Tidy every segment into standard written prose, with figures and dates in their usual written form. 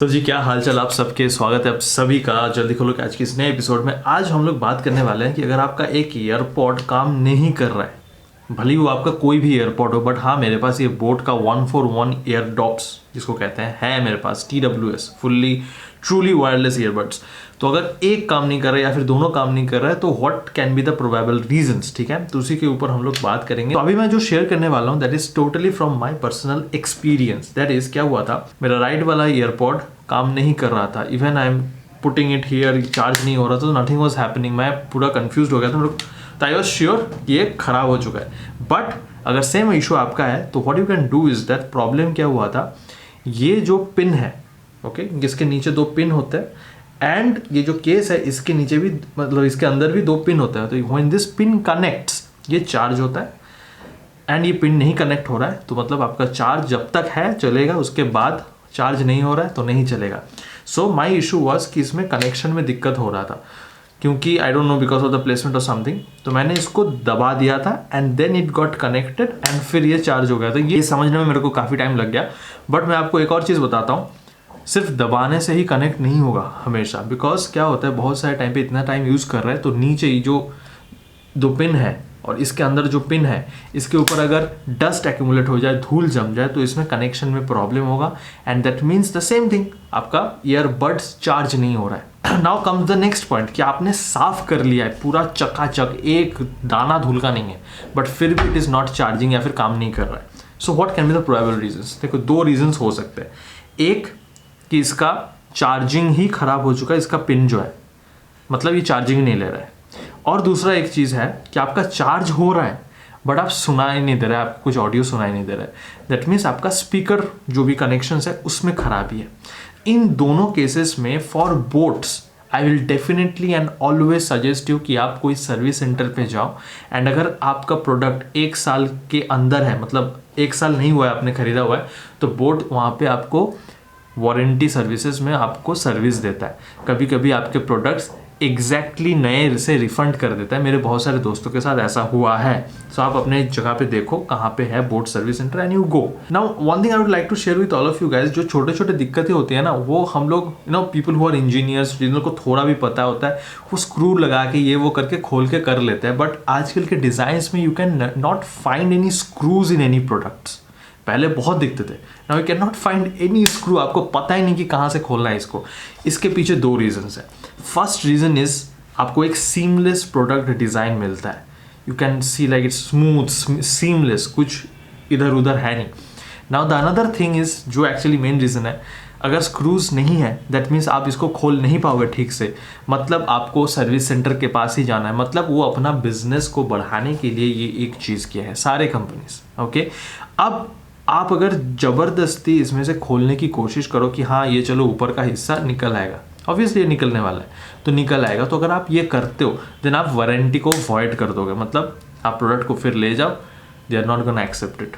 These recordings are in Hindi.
तो जी क्या हालचाल आप सबके, स्वागत है आप सभी का जल्दी खोलो के आज की इस नए एपिसोड में। आज हम लोग बात करने वाले हैं कि अगर आपका एक ईयरपॉड काम नहीं कर रहा है, भले ही वो आपका कोई भी ईयरपॉड हो, बट हाँ मेरे पास ये बोट का 141 ईयरडॉप्स जिसको कहते हैं है मेरे पास, TWS fully truly wireless earbuds. तो अगर एक काम नहीं कर रहा है या फिर दोनों काम नहीं कर रहा है तो what can be the probable reasons, ठीक है। तो उसी के ऊपर हम लोग बात करेंगे। तो अभी मैं जो शेयर करने वाला हूँ that is totally from my personal experience. That is क्या हुआ था, मेरा राइट वाला ईयरपॉड काम नहीं कर रहा था। Even I am putting it here, charge नहीं हो रहा था, तो नथिंग वाज हैपनिंग। मैं पूरा कंफ्यूज हो गया था, तो आई वॉज श्योर ये खराब हो चुका है। बट अगर सेम इशू आपका है तो what you can do is that, problem क्या हुआ था, ये जो पिन है ओके जिसके नीचे दो पिन होते हैं एंड ये जो केस है इसके नीचे भी, मतलब इसके अंदर भी दो पिन होता है। तो व्हेन दिस पिन कनेक्ट्स ये चार्ज होता है एंड ये पिन नहीं कनेक्ट हो रहा है तो मतलब आपका चार्ज जब तक है चलेगा, उसके बाद चार्ज नहीं हो रहा है तो नहीं चलेगा। सो माई इशू वॉज कि इसमें कनेक्शन में दिक्कत हो रहा था, क्योंकि I don't know because of the placement और समथिंग। तो मैंने इसको दबा दिया था and then it got connected and फिर ये चार्ज हो गया। तो ये समझने में मेरे को काफ़ी टाइम लग गया। बट मैं आपको एक और चीज़ बताता हूँ, सिर्फ दबाने से ही कनेक्ट नहीं होगा हमेशा। बिकॉज क्या होता है, बहुत सारे टाइम पे इतना टाइम यूज़ कर रहे हैं तो नीचे ही जो दो पिन है और इसके अंदर जो पिन है इसके ऊपर अगर डस्ट एक्यूमुलेट हो जाए, धूल जम जाए, तो इसमें कनेक्शन में प्रॉब्लम होगा and that means the same thing, आपका ईयरबड्स चार्ज नहीं हो रहा है। Now comes the next point कि आपने साफ कर लिया है पूरा चकाचक, एक दाना धूल का नहीं है, बट फिर भी इट इज़ नॉट चार्जिंग या फिर काम नहीं कर रहा है। So what can be the probable reasons. देखो दो रीजंस हो सकते हैं। एक कि इसका चार्जिंग ही खराब हो चुका है, इसका पिन जो है, मतलब ये चार्जिंग नहीं ले रहा है। और दूसरा एक चीज़ है कि आपका चार्ज हो रहा है बट आप सुनाई नहीं दे रहा है, आपको कुछ ऑडियो सुनाई नहीं दे रहा है। दैट मीन्स आपका स्पीकर जो भी कनेक्शंस है उसमें खराबी है। इन दोनों केसेस में for boats I will definitely and always suggest you कि आप कोई सर्विस सेंटर पे जाओ एंड अगर आपका प्रोडक्ट 1 साल के अंदर है, मतलब 1 साल नहीं हुआ है आपने खरीदा हुआ है, तो बोट वहाँ पे आपको वारंटी सर्विसेज में आपको सर्विस देता है। कभी कभी आपके प्रोडक्ट्स एग्जैक्टली नए से रिफंड कर देता है। मेरे बहुत सारे दोस्तों के साथ ऐसा हुआ है। सो आप अपने जगह पे देखो कहाँ पे है boat service centre and you go. Now one thing I would like to share with all of you guys, जो छोटे छोटे दिक्कतें होती है ना, वो हम लोग पीपल हु आर इंजीनियर्स, जिन लोग को थोड़ा भी पता होता है, वो स्क्रू लगा के ये वो करके खोल के कर लेते हैं। बट आजकल के डिजाइन में you can not find any screws in any products. पहले बहुत दिखते थे, now you can not find any screw, आपको पता ही नहीं कि कहाँ से खोलना है इसको। इसके पीछे दो रीजंस है। फर्स्ट रीजन इज आपको एक सीमलेस प्रोडक्ट डिज़ाइन मिलता है। You can see like it's smooth seamless, कुछ इधर उधर है नहीं। Now the another thing is, जो एक्चुअली मेन रीज़न है, अगर स्क्रूज नहीं है दैट मीन्स आप इसको खोल नहीं पाओगे ठीक से, मतलब आपको सर्विस सेंटर के पास ही जाना है। मतलब वो अपना बिजनेस को बढ़ाने के लिए ये एक चीज़ किया है सारे कंपनीज, ओके। अब आप अगर ज़बरदस्ती इसमें से खोलने की कोशिश करो कि हाँ ये चलो ऊपर का हिस्सा निकल आएगा, ऑब्वियसली ये निकलने वाला है तो निकल आएगा। तो अगर आप ये करते हो देन आप वारंटी को वॉइड कर दोगे, मतलब आप प्रोडक्ट को फिर ले जाओ, they are not gonna accept it.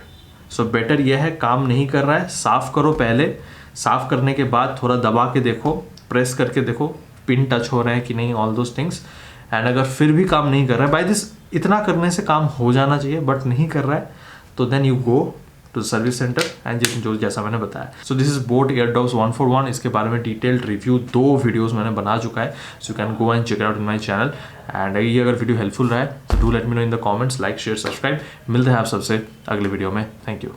So better ये है, काम नहीं कर रहा है साफ़ करो पहले, साफ़ करने के बाद थोड़ा दबा के देखो, प्रेस करके देखो पिन टच हो रहे हैं कि नहीं, ऑल दोज थिंग्स। एंड अगर फिर भी काम नहीं कर रहा है, बाय दिस इतना करने से काम हो जाना चाहिए, बट नहीं कर रहा है तो then you go to service centre and जो जैसा मैंने बताया। So this is boAt Airdopes 141। इसके बारे में डिटेल्ड रिव्यू 2 वीडियोस मैंने बना चुका है, so you can go and check out in my channel. And ये अगर वीडियो हेल्पफुल रहा है तो do let me know in the comments, like share subscribe. मिलते हैं आप सबसे अगले वीडियो में। Thank you.